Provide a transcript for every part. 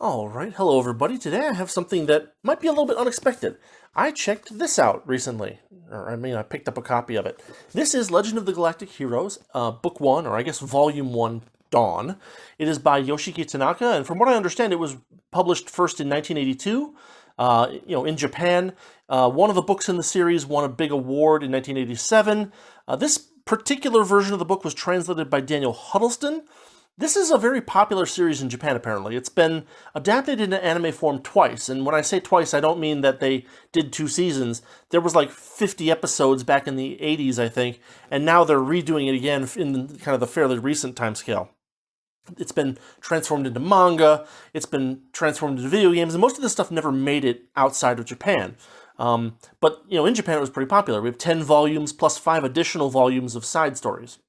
All right, hello everybody. Today I have something that might be a little bit unexpected. I checked this out recently, I picked up a copy of it. This is Legend of the Galactic Heroes, Book 1, or I guess Volume 1, Dawn. It is by Yoshiki Tanaka, and from what I understand, it was published first in 1982, in Japan. One of the books in the series won a big award in 1987. This particular version of the book was translated by Daniel Huddleston. This is a very popular series in Japan, apparently. It's been adapted into anime form twice, and when I say twice, I don't mean that they did 2 seasons. There was like 50 episodes back in the 80s, I think, and now they're redoing it again in kind of the fairly recent timescale. It's been transformed into manga, it's been transformed into video games, and most of this stuff never made it outside of Japan. But, in Japan it was pretty popular. We have 10 volumes plus 5 additional volumes of side stories.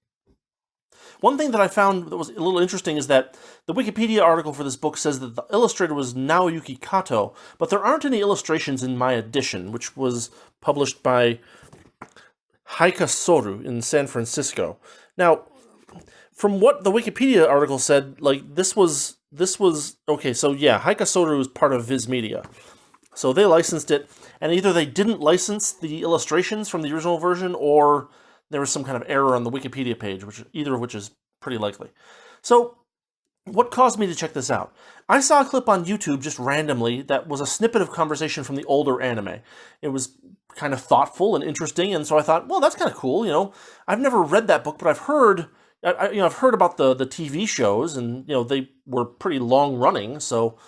One thing that I found that was a little interesting is that the Wikipedia article for this book says that the illustrator was Naoyuki Kato, but there aren't any illustrations in my edition, which was published by Haika Soru in San Francisco. Now, from what the Wikipedia article said, this was okay. So yeah, Haika Soru is part of Viz Media, so they licensed it, and either they didn't license the illustrations from the original version, or there was some kind of error on the Wikipedia page, either of which is pretty likely. So, what caused me to check this out? I saw a clip on YouTube just randomly that was a snippet of conversation from the older anime. It was kind of thoughtful and interesting, and so I thought, well, that's kind of you I've never read that book, but I've heard about the TV shows, and they were pretty long running, so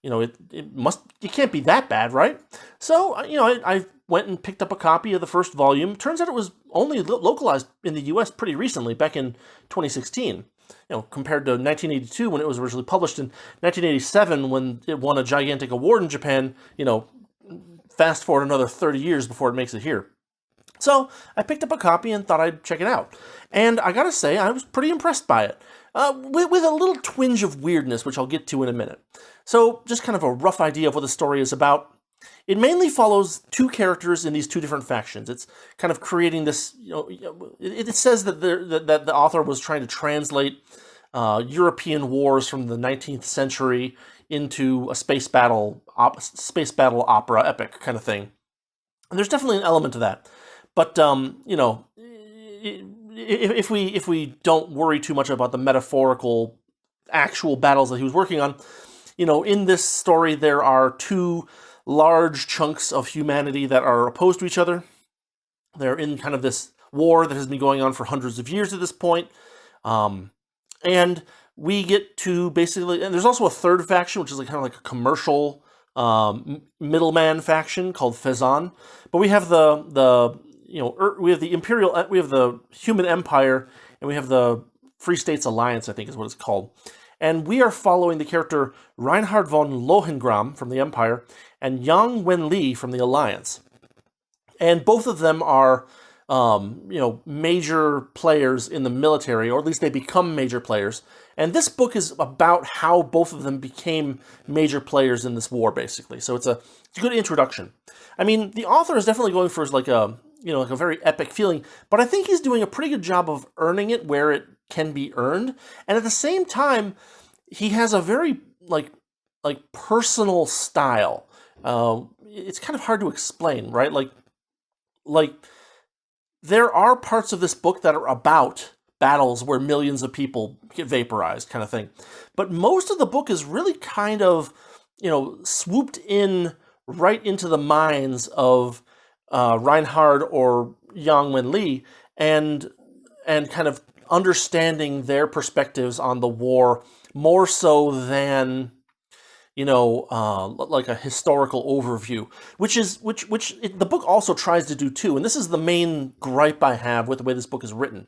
it can't be that bad, right? So I went and picked up a copy of the first volume. Turns out it was only localized in the U.S. pretty recently, back in 2016. Compared to 1982 when it was originally published, in 1987 when it won a gigantic award in Japan. Fast forward another 30 years before it makes it here. So I picked up a copy and thought I'd check it out. And I gotta say, I was pretty impressed by it. With a little twinge of weirdness, which I'll get to in a minute. So, just kind of a rough idea of what the story is about. It mainly follows 2 characters in these 2 different factions. It's kind of creating this, it says that the author was trying to translate European wars from the 19th century into a space battle opera epic kind of thing. And there's definitely an element to that. But, if we don't worry too much about the metaphorical actual battles that he was working on, in this story there are 2 large chunks of humanity that are opposed to each other. They're in kind of this war that has been going on for hundreds of years at this point. And we get to basically, and there's also a third faction, which is kind of like a commercial middleman faction called Fezan. But we have we have the we have the Human Empire, and we have the Free States Alliance, I think is what it's called. And we are following the character Reinhard von Lohengram from the Empire and Yang Wenli from the Alliance. And both of them are, major players in the military, or at least they become major players. And this book is about how both of them became major players in this war, basically. So it's a good introduction. I mean, the author is definitely going for a very epic feeling, but I think he's doing a pretty good job of earning it where it can be earned. And at the same time, he has a very personal style. It's kind of hard to explain, right? Like there are parts of this book that are about battles where millions of people get vaporized, kind of thing. But most of the book is really kind of, swooped in right into the minds of Reinhard or Yang Wenli, and kind of understanding their perspectives on the war more so than like a historical overview, which the book also tries to do too. And this is the main gripe I have with the way this book is written.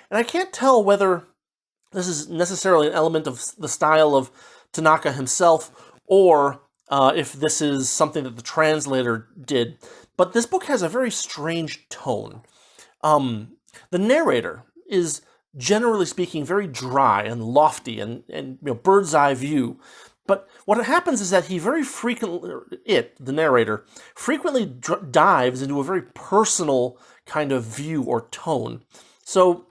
And I can't tell whether this is necessarily an element of the style of Tanaka himself, or if this is something that the translator did. But this book has a very strange tone. The narrator is, generally speaking, very dry and lofty and bird's eye view. But what happens is that he very frequently, the narrator, frequently dives into a very personal kind of view or tone. So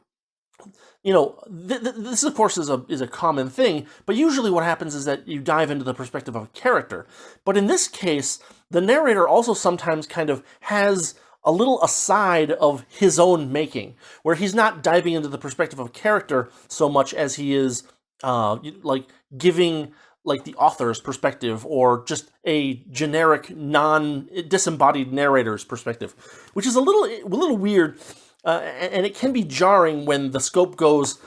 this of course is a common thing, but usually what happens is that you dive into the perspective of a character. But in this case, the narrator also sometimes kind of has a little aside of his own making, where he's not diving into the perspective of a character so much as he is like giving like the author's perspective or just a generic non-disembodied narrator's perspective, which is a little weird. And it can be jarring when the scope goes,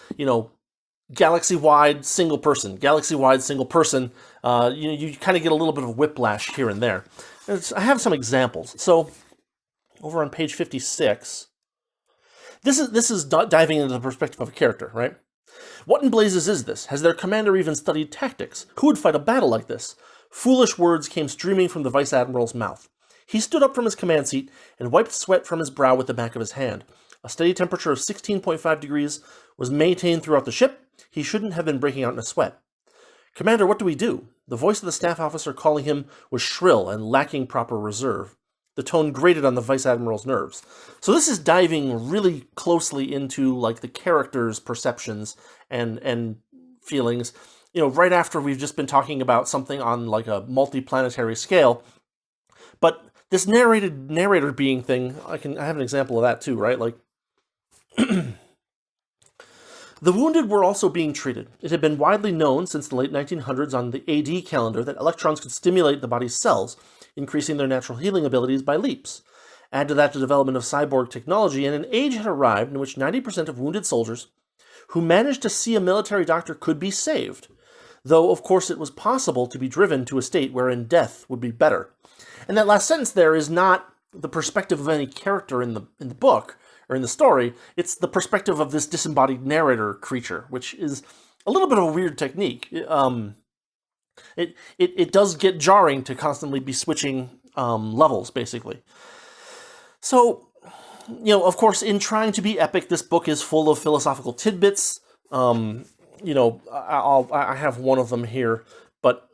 galaxy-wide single person. You kind of get a little bit of whiplash here and there. I have some examples. So over on page 56, this is diving into the perspective of a character, right? What in blazes is this? Has their commander even studied tactics? Who would fight a battle like this? Foolish words came streaming from the vice admiral's mouth. He stood up from his command seat and wiped sweat from his brow with the back of his hand. A steady temperature of 16.5 degrees was maintained throughout the ship. He shouldn't have been breaking out in a sweat. Commander, what do we do? The voice of the staff officer calling him was shrill and lacking proper reserve. The tone grated on the vice admiral's nerves. So this is diving really closely into like the character's perceptions and feelings. Right after we've just been talking about something on like a multi-planetary scale. But this narrator being thing, I have an example of that too, right? Like, the wounded were also being treated. It had been widely known since the late 1900s on the AD calendar that electrons could stimulate the body's cells, increasing their natural healing abilities by leaps. Add to that the development of cyborg technology, and an age had arrived in which 90% of wounded soldiers who managed to see a military doctor could be saved, though of course it was possible to be driven to a state wherein death would be better. And that last sentence there is not the perspective of any character in the book or in the story. It's the perspective of this disembodied narrator creature, which is a little bit of a weird technique. It does get jarring to constantly be switching levels, basically. So, of course, in trying to be epic, this book is full of philosophical tidbits. I have one of them here, but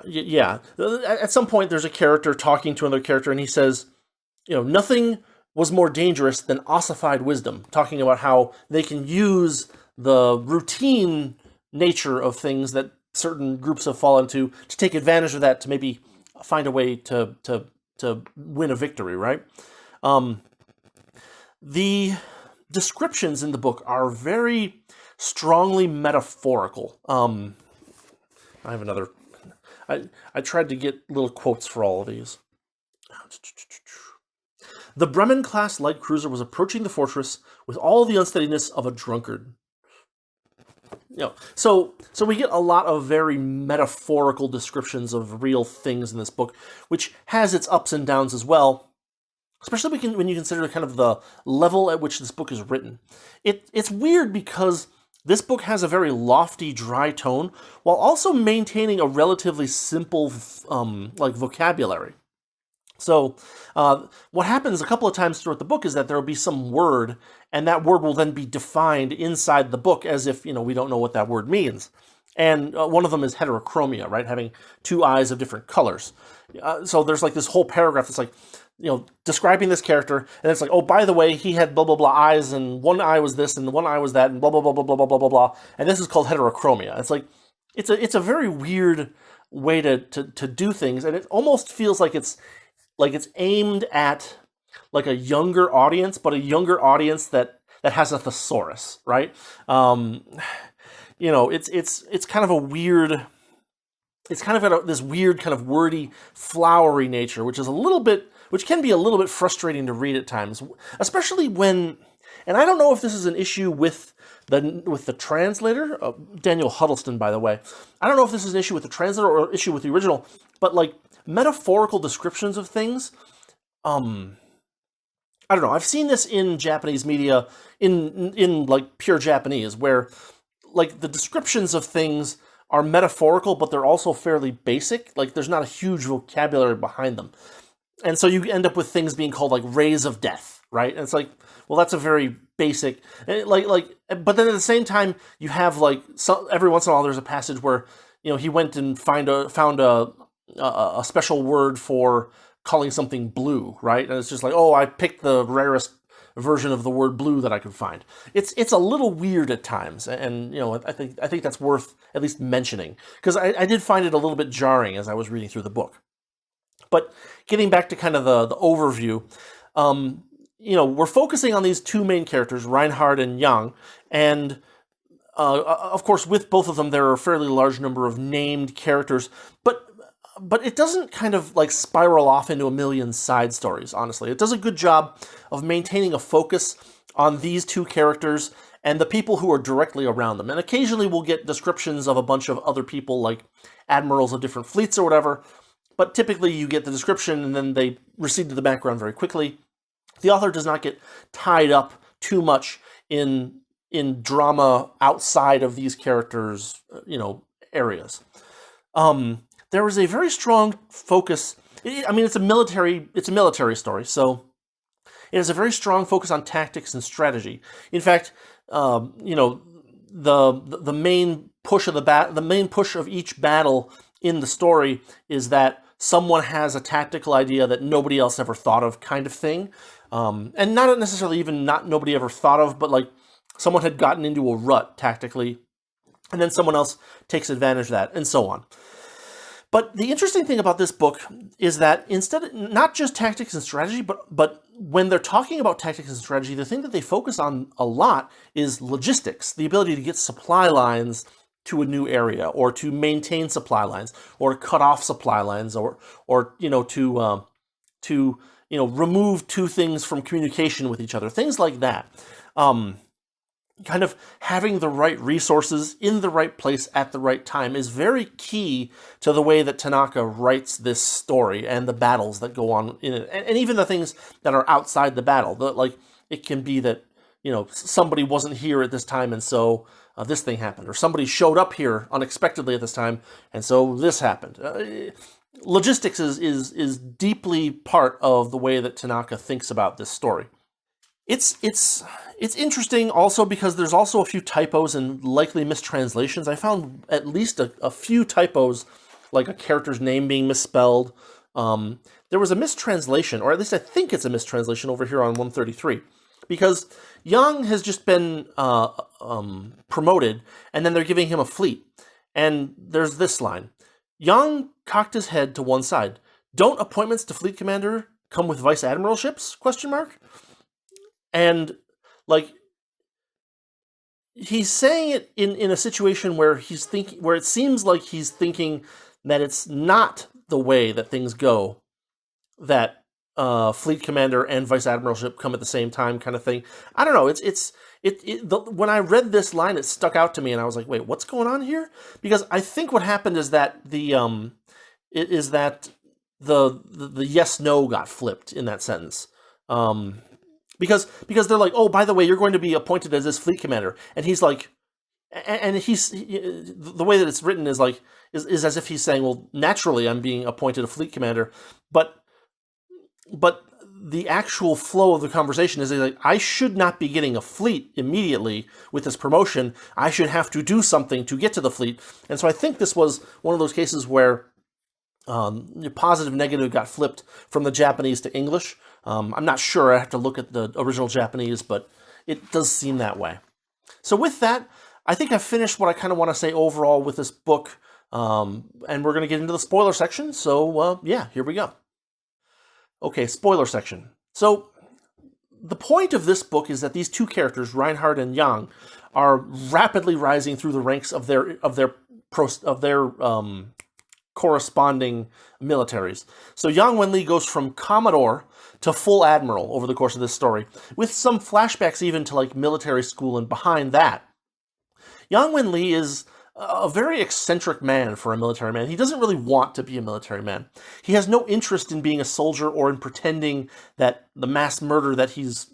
yeah. At some point, there's a character talking to another character, and he says, nothing was more dangerous than ossified wisdom, talking about how they can use the routine nature of things that certain groups have fallen to take advantage of that to maybe find a way to win a victory, right? The descriptions in the book are very strongly metaphorical. I have another. I tried to get little quotes for all of these. The Bremen-class light cruiser was approaching the fortress with all the unsteadiness of a drunkard. So we get a lot of very metaphorical descriptions of real things in this book, which has its ups and downs as well, especially when you consider kind of the level at which this book is written. It's weird because this book has a very lofty, dry tone, while also maintaining a relatively simple vocabulary. So what happens a couple of times throughout the book is that there will be some word, and that word will then be defined inside the book as if, we don't know what that word means. And one of them is heterochromia, right? Having two eyes of different colors. So there's like this whole paragraph that's like, describing this character, and it's like, oh, by the way, he had blah, blah, blah eyes, and one eye was this, and one eye was that, and blah, blah, blah, blah, blah, blah, blah, blah, blah. And this is called heterochromia. It's like, it's a very weird way to do things, and it almost feels like it's aimed at like a younger audience, but a younger audience that has a thesaurus, right? It's kind of a weird. It's kind of got this weird kind of wordy, flowery nature, which can be a little bit frustrating to read at times, especially when. And I don't know if this is an issue with the translator, Daniel Huddleston, by the way. I don't know if this is an issue with the translator or an issue with the original, but like metaphorical descriptions of things. I don't know. I've seen this in Japanese media, in like pure Japanese, where like the descriptions of things are metaphorical, but they're also fairly basic. Like there's not a huge vocabulary behind them, and so you end up with things being called like rays of death, right? And it's like, well, that's a very basic, but then at the same time, you have like every once in a while there's a passage where he went and found a special word for calling something blue, right? And it's just like, oh, I picked the rarest version of the word blue that I could find. It's a little weird at times, and I think that's worth at least mentioning, because I did find it a little bit jarring as I was reading through the book. But getting back to kind of the overview, we're focusing on these two main characters, Reinhard and Young, and of course, with both of them, there are a fairly large number of named characters, but it doesn't kind of like spiral off into a million side stories, honestly. It does a good job of maintaining a focus on these two characters and the people who are directly around them. And occasionally we'll get descriptions of a bunch of other people, like admirals of different fleets or whatever, but typically you get the description and then they recede to the background very quickly. The author does not get tied up too much in drama outside of these characters, areas. There is a very strong focus. It's a military story, so it has a very strong focus on tactics and strategy. In fact, the main push of the main push of each battle in the story is that someone has a tactical idea that nobody else ever thought of, kind of thing, and not necessarily even nobody ever thought of, but like someone had gotten into a rut tactically, and then someone else takes advantage of that, and so on. But the interesting thing about this book is that instead, not just tactics and strategy, but when they're talking about tactics and strategy, the thing that they focus on a lot is logistics, the ability to get supply lines to a new area, or to maintain supply lines, or cut off supply lines, or to remove two things from communication with each other, things like that. Kind of having the right resources in the right place at the right time is very key to the way that Tanaka writes this story and the battles that go on in it, and even the things that are outside the battle. Like, it can be that somebody wasn't here at this time, and so this thing happened, or somebody showed up here unexpectedly at this time, and so this happened. Logistics is deeply part of the way that Tanaka thinks about this story. It's interesting also because there's also a few typos and likely mistranslations. I found at least a few typos, like a character's name being misspelled. There was a mistranslation, or at least I think it's a mistranslation over here on 133, because Yang has just been promoted, and then they're giving him a fleet. And there's this line: Yang cocked his head to one side. Don't appointments to fleet commander come with vice admiralships? ? And like, he's saying it in a situation where it seems like he's thinking that it's not the way that things go, that fleet commander and vice admiralship come at the same time, kind of thing. I don't know. When I read this line, it stuck out to me, and I was like, wait, what's going on here? Because I think what happened is that the yes/no got flipped in that sentence. Because they're like, oh, by the way, you're going to be appointed as this fleet commander, and he's like, the way that it's written is like is as if he's saying, well, naturally I'm being appointed a fleet commander, but the actual flow of the conversation is like, I should not be getting a fleet immediately with this promotion. I should have to do something to get to the fleet, and so I think this was one of those cases where positive negative got flipped from the Japanese to English. I'm not sure. I have to look at the original Japanese, but it does seem that way. So with that, I think I've finished what I kind of want to say overall with this book, and we're going to get into the spoiler section. So here we go. Okay, spoiler section. So the point of this book is that these two characters, Reinhard and Yang, are rapidly rising through the ranks of their corresponding militaries. So Yang Wenli goes from Commodore to full admiral over the course of this story, with some flashbacks even to like military school, and behind that, Yang Wenli is a very eccentric man for a military man. He doesn't really want to be a military man. He has no interest in being a soldier or in pretending that the mass murder that he's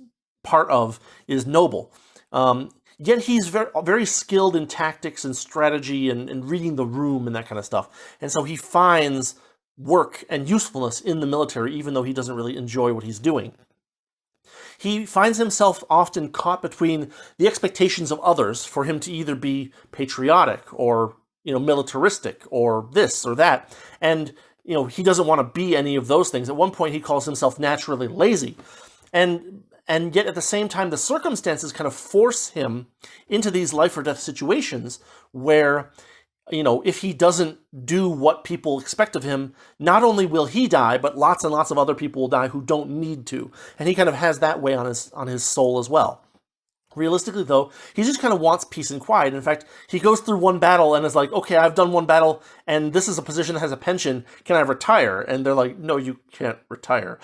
part of is noble. Yet he's very, very skilled in tactics and strategy and reading the room and that kind of stuff. And so he finds work and usefulness in the military, even though he doesn't really enjoy what he's doing. He finds himself often caught between the expectations of others for him to either be patriotic or, militaristic or this or that. And, he doesn't want to be any of those things. At one point, he calls himself naturally lazy. And and yet at the same time, the circumstances kind of force him into these life or death situations where, if he doesn't do what people expect of him, not only will he die, but lots and lots of other people will die who don't need to. And he kind of has that weight on his soul as well. Realistically, though, he just kind of wants peace and quiet. In fact, he goes through one battle and is like, okay, I've done one battle, and this is a position that has a pension. Can I retire? And they're like, no, you can't retire.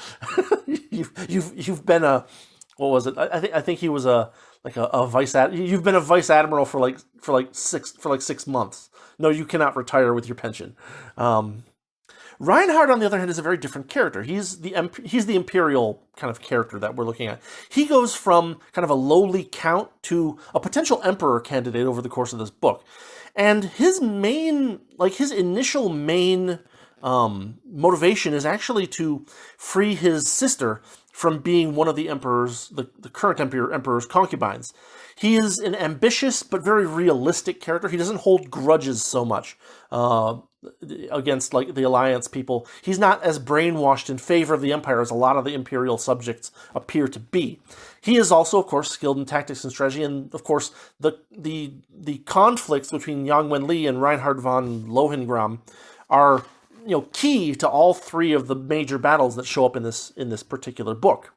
You've been a, what was it? I think he was a vice you've been a vice admiral for like 6 months. No, you cannot retire with your pension. Reinhard, on the other hand, is a very different character. He's the imperial kind of character that we're looking at. He goes from kind of a lowly count to a potential emperor candidate over the course of this book. And his initial main motivation is actually to free his sister from being one of the emperor's, the current emperor's concubines. He is an ambitious but very realistic character. He doesn't hold grudges so much against the Alliance people. He's not as brainwashed in favor of the Empire as a lot of the Imperial subjects appear to be. He is also, of course, skilled in tactics and strategy, and of course, the conflicts between Yang Wenli and Reinhard von Lohengrin are key to all three of the major battles that show up in this particular book.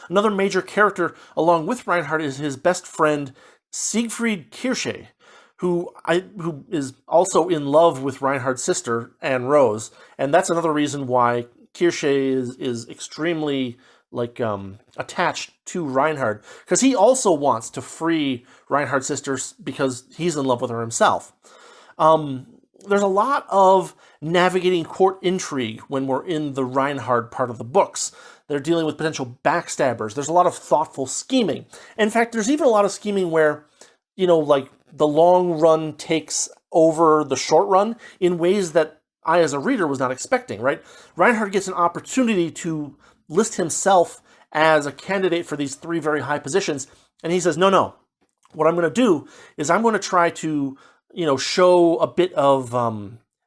Another major character along with Reinhard is his best friend Siegfried Kirsche, who is also in love with Reinhard's sister, Anne Rose, and that's another reason why Kirsche is extremely attached to Reinhard, because he also wants to free Reinhard's sister because he's in love with her himself. There's a lot of navigating court intrigue when we're in the Reinhard part of the books. They're dealing with potential backstabbers. There's a lot of thoughtful scheming. In fact, there's even a lot of scheming where, the long run takes over the short run in ways that I, as a reader, was not expecting, right? Reinhard gets an opportunity to list himself as a candidate for these three very high positions, and he says, no. What I'm going to do is I'm going to try to, show a bit of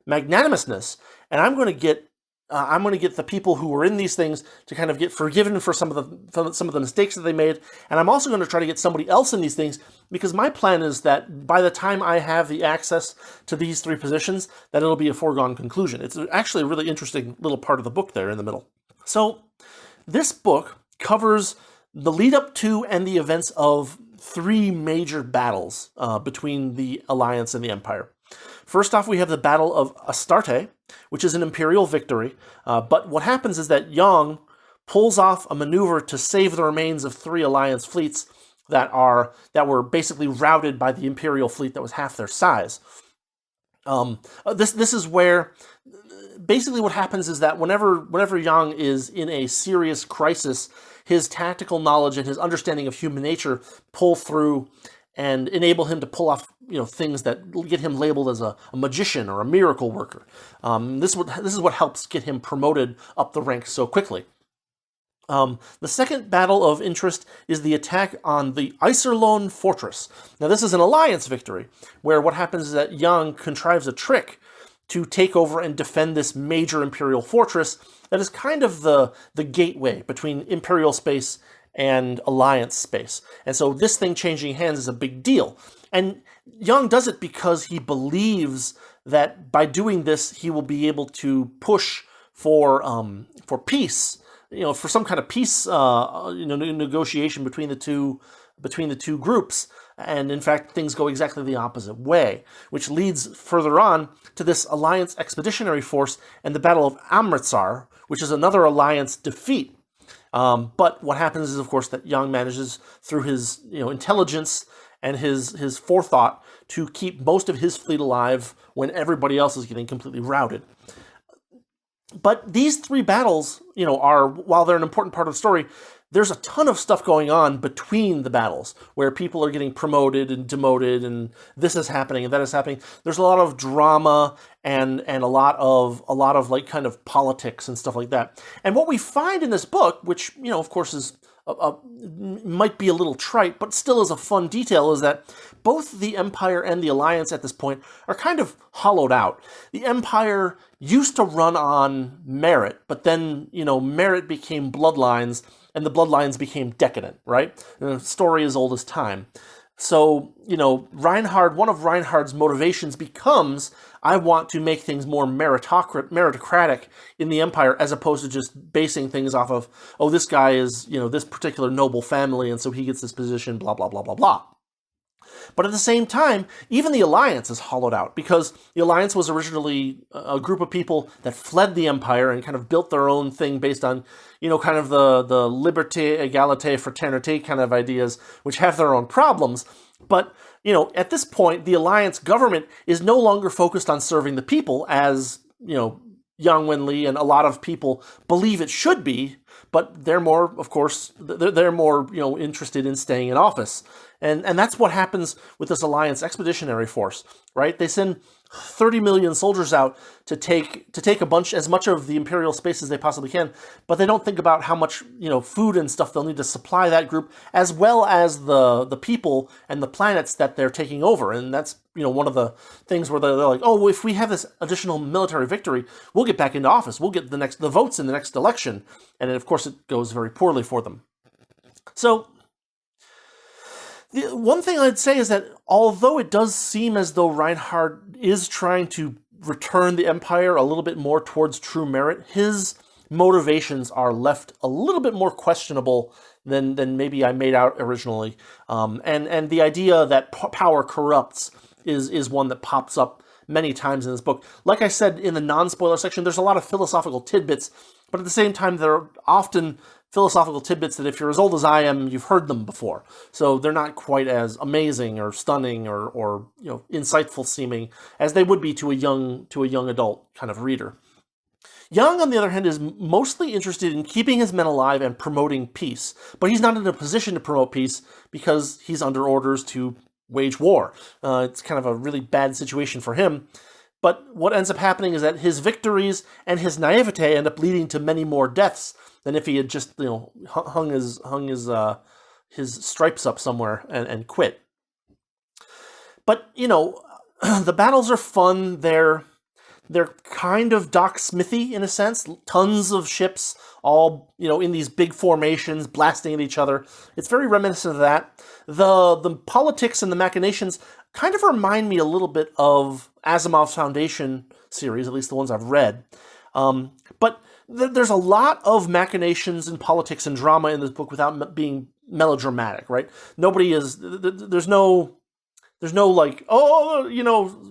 magnanimousness, and I'm going to get the people who were in these things to kind of get forgiven for some of the mistakes that they made, and I'm also going to try to get somebody else in these things, because my plan is that by the time I have the access to these three positions, that it'll be a foregone conclusion. It's actually a really interesting little part of the book there in the middle. So this book covers the lead up to and the events of three major battles between the Alliance and the Empire. First off, we have the Battle of Astarte, which is an Imperial victory. But what happens is that Yang pulls off a maneuver to save the remains of three Alliance fleets that were basically routed by the Imperial fleet that was half their size. This is where basically what happens is that whenever Yang is in a serious crisis, his tactical knowledge and his understanding of human nature pull through and enable him to pull off things that get him labeled as a magician or a miracle worker. This is what helps get him promoted up the ranks so quickly. The second battle of interest is the attack on the Iserlohn fortress. Now this is an Alliance victory, where what happens is that Yang contrives a trick to take over and defend this major Imperial fortress that is kind of the gateway between Imperial space and Alliance space. And so this thing changing hands is a big deal. And Yang does it because he believes that by doing this, he will be able to push for peace, for some kind of peace, negotiation between the two groups. And in fact, things go exactly the opposite way, which leads further on to this Alliance expeditionary force and the Battle of Amritsar, which is another Alliance defeat. But what happens is, of course, that Yang manages through his intelligence and his forethought to keep most of his fleet alive when everybody else is getting completely routed. But these three battles, while they're an important part of the story, there's a ton of stuff going on between the battles where people are getting promoted and demoted and this is happening and that is happening. There's a lot of drama and a lot of kind of politics and stuff like that. And what we find in this book, which, of course is might be a little trite, but still is a fun detail, is that both the Empire and the Alliance at this point are kind of hollowed out. The Empire used to run on merit, but then, merit became bloodlines, and the bloodlines became decadent, right? And the story is old as time. So, Reinhard, one of Reinhard's motivations becomes, I want to make things more meritocratic in the Empire, as opposed to just basing things off of, oh, this guy is, this particular noble family, and so he gets this position, blah, blah, blah, blah, blah. But at the same time, even the Alliance is hollowed out, because the Alliance was originally a group of people that fled the Empire and kind of built their own thing based on, kind of the liberté, égalité, fraternité kind of ideas, which have their own problems. But, at this point, the Alliance government is no longer focused on serving the people as, Yang Wenli and a lot of people believe it should be, but they're more, of course, they're more, interested in staying in office. And that's what happens with this Alliance Expeditionary Force, right? They send 30 million soldiers out to take as much of the Imperial space as they possibly can, but they don't think about how much, food and stuff they'll need to supply that group, as well as the people and the planets that they're taking over. And that's, one of the things where they're like, oh, well, if we have this additional military victory, we'll get back into office. We'll get the votes in the next election. And of course, it goes very poorly for them. So, the one thing I'd say is that although it does seem as though Reinhard is trying to return the Empire a little bit more towards true merit, his motivations are left a little bit more questionable than maybe I made out originally. And the idea that power corrupts is one that pops up many times in this book. Like I said in the non-spoiler section, there's a lot of philosophical tidbits, but at the same time, there are often philosophical tidbits that if you're as old as I am, you've heard them before. So they're not quite as amazing or stunning or insightful seeming as they would be to a young adult kind of reader. Yang, on the other hand, is mostly interested in keeping his men alive and promoting peace, but he's not in a position to promote peace because he's under orders to wage war. It's kind of a really bad situation for him. But what ends up happening is that his victories and his naivete end up leading to many more deaths than if he had just, hung his stripes up somewhere and quit. But, the battles are fun. They're kind of Doc Smithy in a sense. Tons of ships, all, in these big formations, blasting at each other. It's very reminiscent of that. The politics and the machinations kind of remind me a little bit of Asimov's Foundation series, at least the ones I've read. But there's a lot of machinations and politics and drama in this book without being melodramatic, right? There's no like,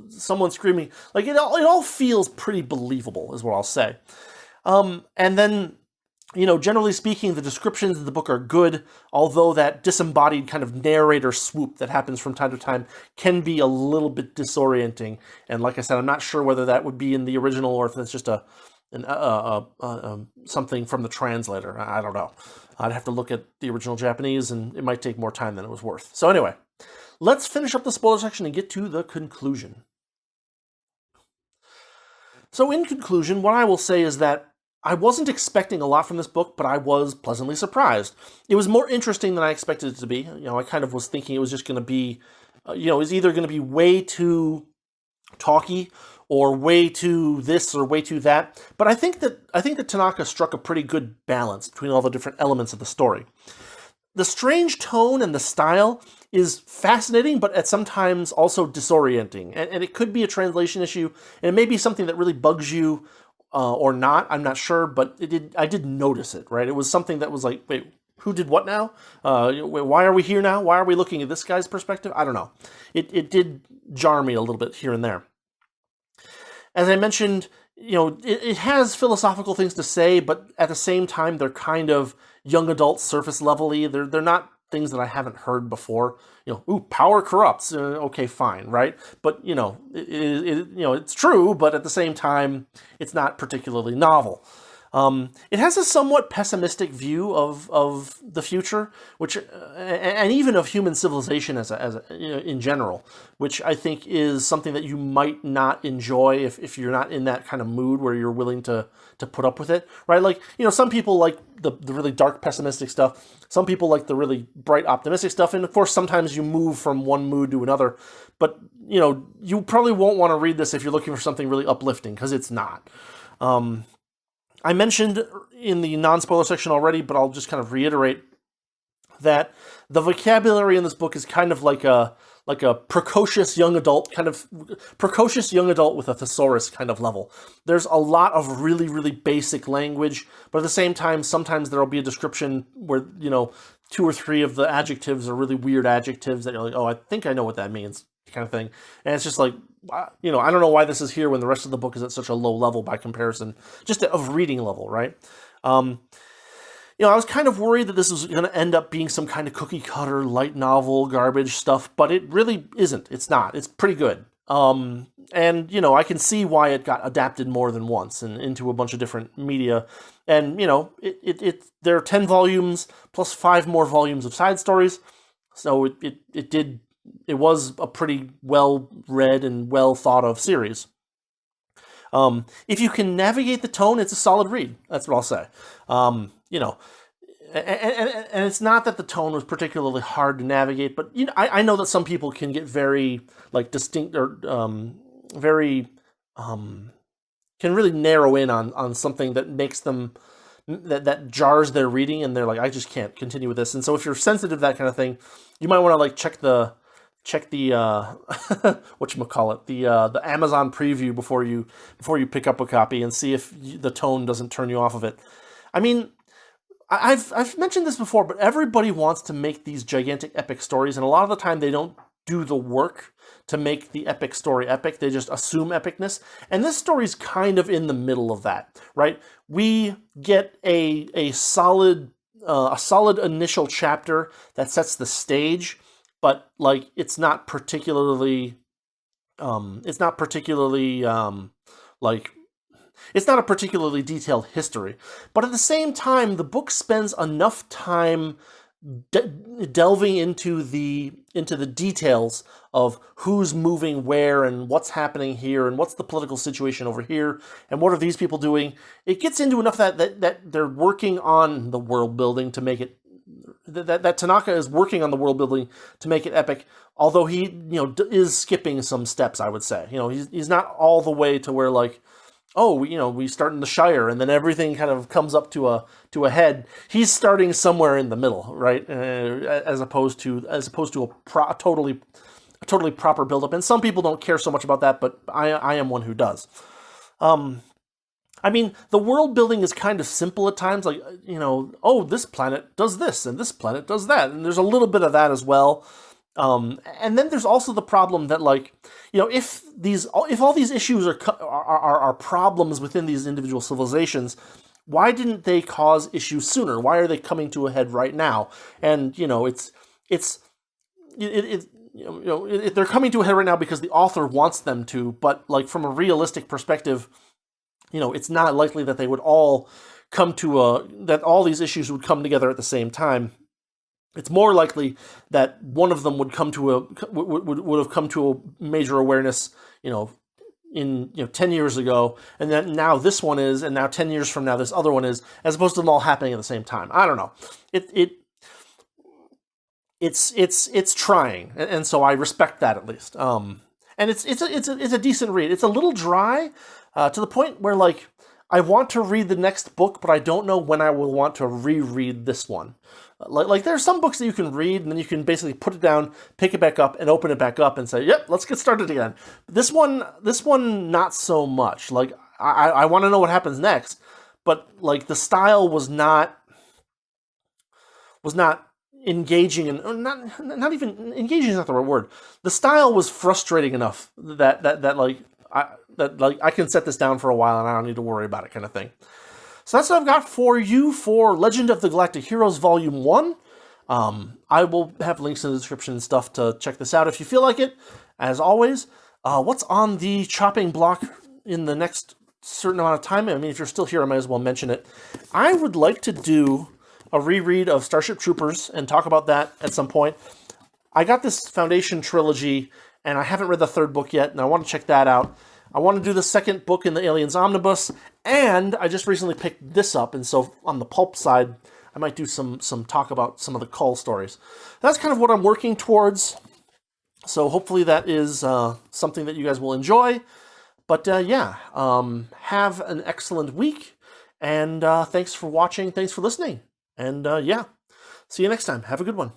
someone screaming. Like, it all feels pretty believable, is what I'll say. And then, generally speaking, the descriptions of the book are good, although that disembodied kind of narrator swoop that happens from time to time can be a little bit disorienting. And like I said, I'm not sure whether that would be in the original or if that's just something from the translator. I don't know. I'd have to look at the original Japanese, and it might take more time than it was worth. So anyway, let's finish up the spoiler section and get to the conclusion. So in conclusion, what I will say is that I wasn't expecting a lot from this book, but I was pleasantly surprised. It was more interesting than I expected it to be. I kind of was thinking it was just going to be, it was either going to be way too talky or way too this or way too that. But I think that Tanaka struck a pretty good balance between all the different elements of the story. The strange tone and the style is fascinating, but at sometimes also disorienting. And it could be a translation issue, and it may be something that really bugs you or not. I'm not sure, but I did notice it, right? It was something that was like, wait, who did what now? Why are we here now? Why are we looking at this guy's perspective? I don't know. It did jar me a little bit here and there. As I mentioned, it has philosophical things to say, but at the same time, they're kind of young adult, surface level-y. They're not things that I haven't heard before. Power corrupts. Okay, fine, right? But it's true, but at the same time, it's not particularly novel. It has a somewhat pessimistic view of the future, which and even of human civilization as in general, which I think is something that you might not enjoy if you're not in that kind of mood where you're willing to put up with it, right? Like, some people like the really dark pessimistic stuff. Some people like the really bright optimistic stuff. And of course, sometimes you move from one mood to another. But, you probably won't want to read this if you're looking for something really uplifting, because it's not. I mentioned in the non-spoiler section already, but I'll just kind of reiterate that the vocabulary in this book is kind of like a precocious young adult with a thesaurus kind of level. There's a lot of really, really basic language, but at the same time, sometimes there'll be a description where, two or three of the adjectives are really weird adjectives that you're like, oh, I think I know what that means, kind of thing. And it's just like, I don't know why this is here when the rest of the book is at such a low level by comparison, just of reading level, right? I was kind of worried that this was going to end up being some kind of cookie-cutter, light novel, garbage stuff, but it really isn't. It's not. It's pretty good. And, I can see why it got adapted more than once and into a bunch of different media. And, there are 10 volumes plus 5 more volumes of side stories. So it was a pretty well-read and well-thought-of series. If you can navigate the tone, it's a solid read. That's what I'll say. And it's not that the tone was particularly hard to navigate, but I know that some people can get very distinct or very can really narrow in on something that makes them that jars their reading, and they're like, I just can't continue with this. And so if you're sensitive to that kind of thing, you might want to check the whatchamacallit, the Amazon preview before you pick up a copy and see if the tone doesn't turn you off of it. I mean, I've mentioned this before, but everybody wants to make these gigantic epic stories, and a lot of the time they don't do the work to make the epic story epic. They just assume epicness, and this story's kind of in the middle of that, right? We get a solid initial chapter that sets the stage, but it's not particularly it's not a particularly detailed history. But at the same time, the book spends enough time delving into the details of who's moving where and what's happening here and what's the political situation over here and what are these people doing. It gets into enough that they're working on the world building to make it that Tanaka is working on the world building to make it epic, although he is skipping some steps, I would say. He's not all the way to where we start in the Shire and then everything kind of comes up to a head. He's starting somewhere in the middle, right? As opposed to a totally proper buildup. And some people don't care so much about that, but I am one who does. I mean, the world building is kind of simple at times, this planet does this and this planet does that, and there's a little bit of that as well. And then there's also the problem that if all these issues are problems within these individual civilizations, why didn't they cause issues sooner? Why are they coming to a head right now? And they're coming to a head right now because the author wants them to. But from a realistic perspective, it's not likely that they would all come to that all these issues would come together at the same time. It's more likely that one of them would have come to a major awareness, in 10 years ago, and then now this one is, and now 10 years from now this other one is, as opposed to them all happening at the same time. I don't know. It's trying, and so I respect that at least. And it's a decent read. It's a little dry, to the point where I want to read the next book, but I don't know when I will want to reread this one. There are some books that you can read, and then you can basically put it down, pick it back up, and open it back up and say, yep, let's get started again. This one, not so much. I want to know what happens next, but the style was not engaging, and not even engaging is not the right word. The style was frustrating enough that I can set this down for a while and I don't need to worry about it, kind of thing. So that's what I've got for you for Legend of the Galactic Heroes Volume 1. I will have links in the description and stuff to check this out if you feel like it. As always, what's on the chopping block in the next certain amount of time? I mean, if you're still here, I might as well mention it. I would like to do a reread of Starship Troopers and talk about that at some point. I got this Foundation trilogy, and I haven't read the third book yet, and I want to check that out. I want to do the second book in the Aliens Omnibus, and I just recently picked this up, and so on the pulp side, I might do some talk about some of the Cull stories. That's kind of what I'm working towards, so hopefully that is something that you guys will enjoy. But have an excellent week, And thanks for watching. Thanks for listening. And yeah, see you next time. Have a good one.